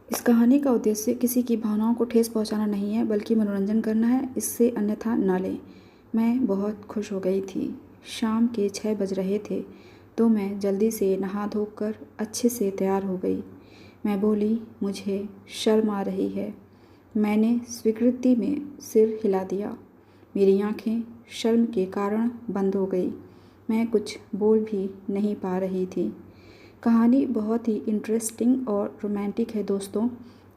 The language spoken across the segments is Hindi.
इस कहानी का उद्देश्य किसी की भावनाओं को ठेस पहुंचाना नहीं है, बल्कि मनोरंजन करना है। इससे अन्यथा न लें। मैं बहुत खुश हो गई थी। शाम के 6 बज रहे थे तो मैं जल्दी से नहा धोकर अच्छे से तैयार हो गई। मैं बोली, मुझे शर्म आ रही है। मैंने स्वीकृति में सिर हिला दिया। मेरी आंखें शर्म के कारण बंद हो गई। मैं कुछ बोल भी नहीं पा रही थी। कहानी बहुत ही इंटरेस्टिंग और रोमांटिक है दोस्तों।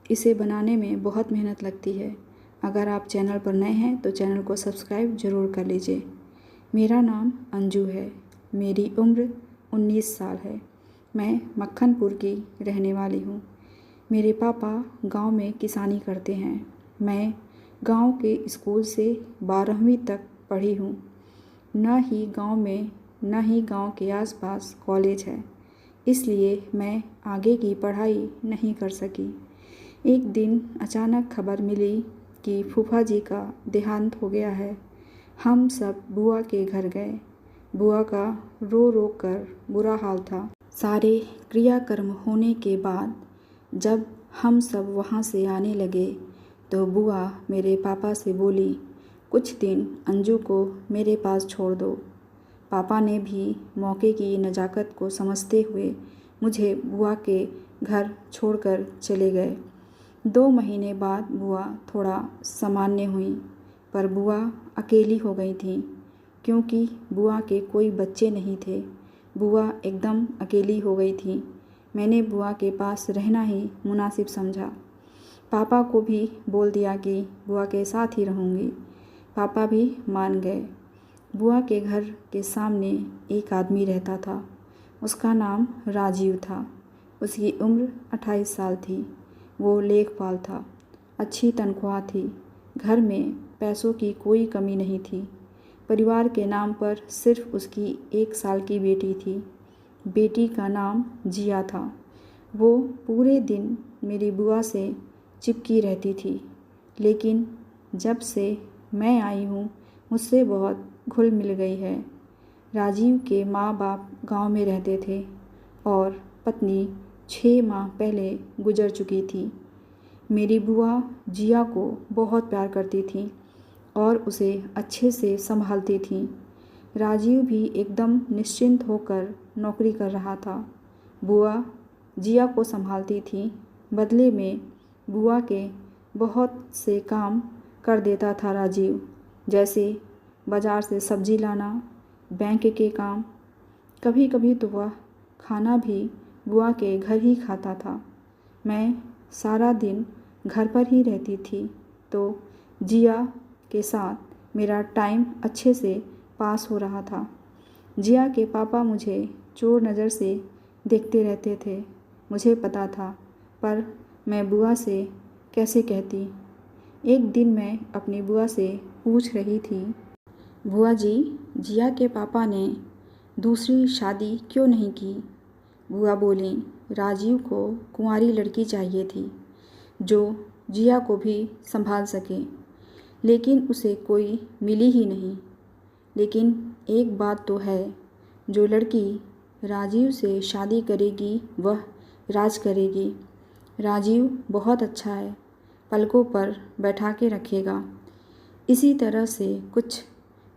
इसे बनाने में बहुत मेहनत लगती है। अगर आप चैनल पर नए हैं तो चैनल को सब्सक्राइब ज़रूर कर लीजिए। मेरा नाम अंजू है। मेरी उम्र 19 साल है। मैं मक्खनपुर की रहने वाली हूँ। मेरे पापा गांव में किसानी करते हैं। मैं गांव के स्कूल से 12वीं तक पढ़ी हूँ। न ही गांव में न ही गांव के आसपास कॉलेज है, इसलिए मैं आगे की पढ़ाई नहीं कर सकी। एक दिन अचानक खबर मिली कि फूफा जी का देहांत हो गया है। हम सब बुआ के घर गए। बुआ का रो रो कर बुरा हाल था। सारे क्रियाकर्म होने के बाद जब हम सब वहाँ से आने लगे तो बुआ मेरे पापा से बोली, कुछ दिन अंजू को मेरे पास छोड़ दो। पापा ने भी मौके की नज़ाकत को समझते हुए मुझे बुआ के घर छोड़कर चले गए। 2 महीने बाद बुआ थोड़ा सामान्य हुई, पर बुआ अकेली हो गई थी क्योंकि बुआ के कोई बच्चे नहीं थे। बुआ एकदम अकेली हो गई थी। मैंने बुआ के पास रहना ही मुनासिब समझा। पापा को भी बोल दिया कि बुआ के साथ ही रहूँगी। पापा भी मान गए। बुआ के घर के सामने एक आदमी रहता था। उसका नाम राजीव था। उसकी उम्र 28 साल थी। वो लेखपाल था। अच्छी तनख्वाह थी। घर में पैसों की कोई कमी नहीं थी। परिवार के नाम पर सिर्फ उसकी 1 साल की बेटी थी। बेटी का नाम जिया था। वो पूरे दिन मेरी बुआ से चिपकी रहती थी, लेकिन जब से मैं आई हूँ मुझसे बहुत घुल मिल गई है। राजीव के माँ बाप गांव में रहते थे और पत्नी 6 माह पहले गुजर चुकी थी। मेरी बुआ जिया को बहुत प्यार करती थी और उसे अच्छे से संभालती थी। राजीव भी एकदम निश्चिंत होकर नौकरी कर रहा था। बुआ जिया को संभालती थी। बदले में बुआ के बहुत से काम कर देता था राजीव, जैसे बाज़ार से सब्ज़ी लाना, बैंक के काम। कभी कभी तो वह खाना भी बुआ के घर ही खाता था। मैं सारा दिन घर पर ही रहती थी तो जिया के साथ मेरा टाइम अच्छे से पास हो रहा था। जिया के पापा मुझे चोर नज़र से देखते रहते थे। मुझे पता था, पर मैं बुआ से कैसे कहती। एक दिन मैं अपनी बुआ से पूछ रही थी, बुआ जी, जिया के पापा ने दूसरी शादी क्यों नहीं की? बुआ बोली, राजीव को कुंवारी लड़की चाहिए थी जो जिया को भी संभाल सके, लेकिन उसे कोई मिली ही नहीं। लेकिन एक बात तो है, जो लड़की राजीव से शादी करेगी वह राज करेगी। राजीव बहुत अच्छा है, पलकों पर बैठा के रखेगा। इसी तरह से कुछ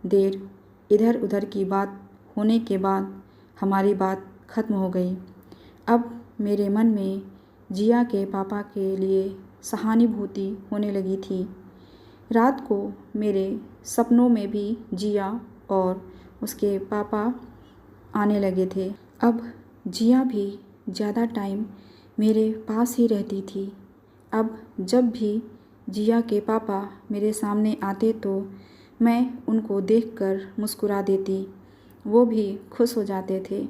देर इधर उधर की बात होने के बाद हमारी बात खत्म हो गई। अब मेरे मन में जिया के पापा के लिए सहानुभूति होने लगी थी। रात को मेरे सपनों में भी जिया और उसके पापा आने लगे थे। अब जिया भी ज़्यादा टाइम मेरे पास ही रहती थी। अब जब भी जिया के पापा मेरे सामने आते तो मैं उनको देखकर मुस्कुरा देती। वो भी खुश हो जाते थे।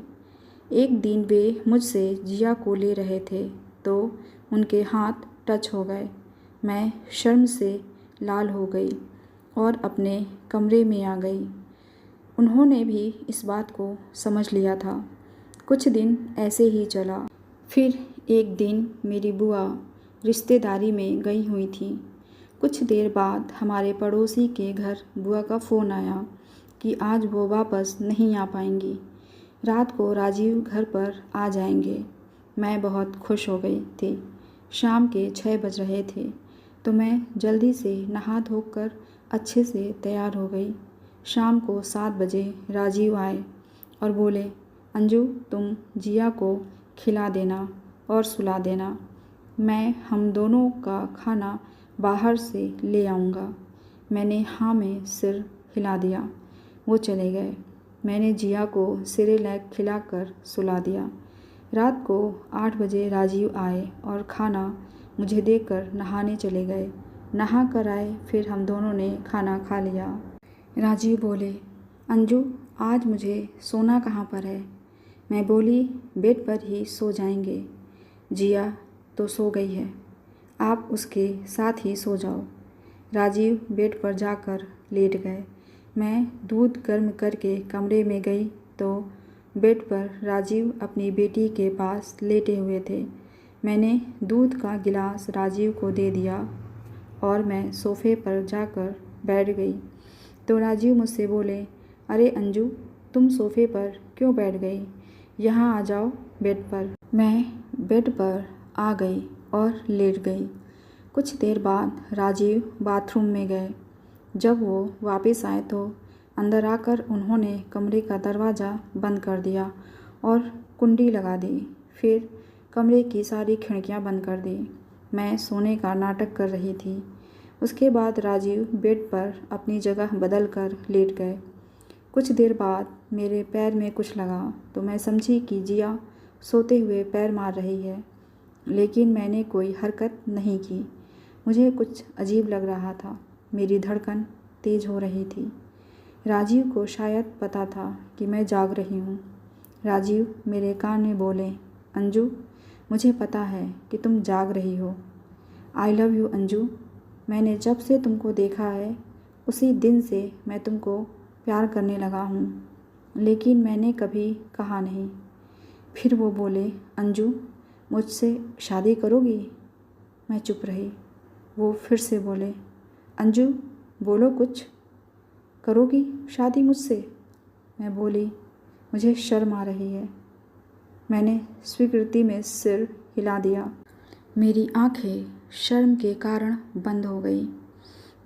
एक दिन वे मुझसे जिया को ले रहे थे तो उनके हाथ टच हो गए। मैं शर्म से लाल हो गई और अपने कमरे में आ गई। उन्होंने भी इस बात को समझ लिया था। कुछ दिन ऐसे ही चला। फिर एक दिन मेरी बुआ रिश्तेदारी में गई हुई थी। कुछ देर बाद हमारे पड़ोसी के घर बुआ का फ़ोन आया कि आज वो वापस नहीं आ पाएंगी। रात को राजीव घर पर आ जाएंगे। मैं बहुत खुश हो गई थी। शाम के 6 बज रहे थे तो मैं जल्दी से नहा धोकर अच्छे से तैयार हो गई। शाम को 7 बजे राजीव आए और बोले, अंजू तुम जिया को खिला देना और सुला देना, मैं हम दोनों का खाना बाहर से ले आऊँगा। मैंने हाँ में सिर हिला दिया। वो चले गए। मैंने जिया को सेरेलैक खिलाकर सुला दिया। रात को 8 बजे राजीव आए और खाना मुझे देकर नहाने चले गए। नहा कर आए, फिर हम दोनों ने खाना खा लिया। राजीव बोले, अंजू आज मुझे सोना कहाँ पर है? मैं बोली, बेड पर ही सो जाएंगे। जिया तो सो गई है, आप उसके साथ ही सो जाओ। राजीव बेड पर जाकर लेट गए। मैं दूध गर्म करके कमरे में गई तो बेड पर राजीव अपनी बेटी के पास लेटे हुए थे। मैंने दूध का गिलास राजीव को दे दिया और मैं सोफ़े पर जाकर बैठ गई तो राजीव मुझसे बोले, अरे अंजू तुम सोफ़े पर क्यों बैठ गई? यहाँ आ जाओ बेड पर। मैं बेड पर आ गई और लेट गई। कुछ देर बाद राजीव बाथरूम में गए। जब वो वापस आए तो अंदर आकर उन्होंने कमरे का दरवाज़ा बंद कर दिया और कुंडी लगा दी। फिर कमरे की सारी खिड़कियां बंद कर दी। मैं सोने का नाटक कर रही थी। उसके बाद राजीव बेड पर अपनी जगह बदल कर लेट गए। कुछ देर बाद मेरे पैर में कुछ लगा तो मैं समझी कि जिया सोते हुए पैर मार रही है, लेकिन मैंने कोई हरकत नहीं की। मुझे कुछ अजीब लग रहा था। मेरी धड़कन तेज़ हो रही थी। राजीव को शायद पता था कि मैं जाग रही हूँ। राजीव मेरे कान में बोले, अंजू मुझे पता है कि तुम जाग रही हो। I love you Anju. मैंने जब से तुमको देखा है उसी दिन से मैं तुमको प्यार करने लगा हूँ, लेकिन मैंने कभी कहा नहीं। फिर वो बोले, अंजू मुझसे शादी करोगी? मैं चुप रही। वो फिर से बोले, अंजू बोलो कुछ, करोगी शादी मुझसे? मैं बोली, मुझे शर्म आ रही है। मैंने स्वीकृति में सिर हिला दिया। मेरी आंखें शर्म के कारण बंद हो गई।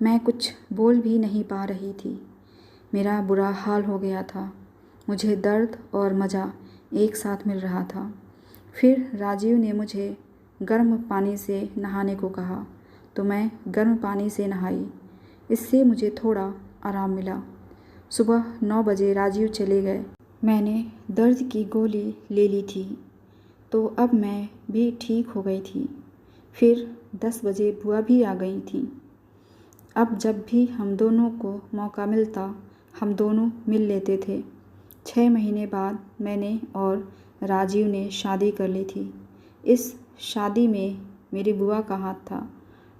मैं कुछ बोल भी नहीं पा रही थी। मेरा बुरा हाल हो गया था। मुझे दर्द और मज़ा एक साथ मिल रहा था। फिर राजीव ने मुझे गर्म पानी से नहाने को कहा तो मैं गर्म पानी से नहाई। इससे मुझे थोड़ा आराम मिला। सुबह 9 बजे राजीव चले गए। मैंने दर्द की गोली ले ली थी तो अब मैं भी ठीक हो गई थी। फिर 10 बजे बुआ भी आ गई थी। अब जब भी हम दोनों को मौका मिलता हम दोनों मिल लेते थे। 6 महीने बाद मैंने और राजीव ने शादी कर ली थी। इस शादी में मेरी बुआ का हाथ था।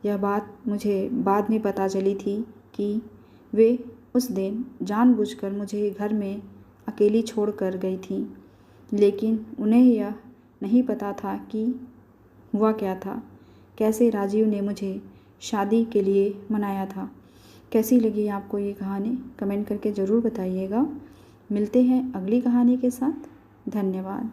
यह बात मुझे बाद में पता चली थी कि वे उस दिन जानबूझकर मुझे घर में अकेली छोड़कर गई थी, लेकिन उन्हें यह नहीं पता था कि हुआ क्या था, कैसे राजीव ने मुझे शादी के लिए मनाया था। कैसी लगी आपको ये कहानी कमेंट करके ज़रूर बताइएगा। मिलते हैं अगली कहानी के साथ। धन्यवाद।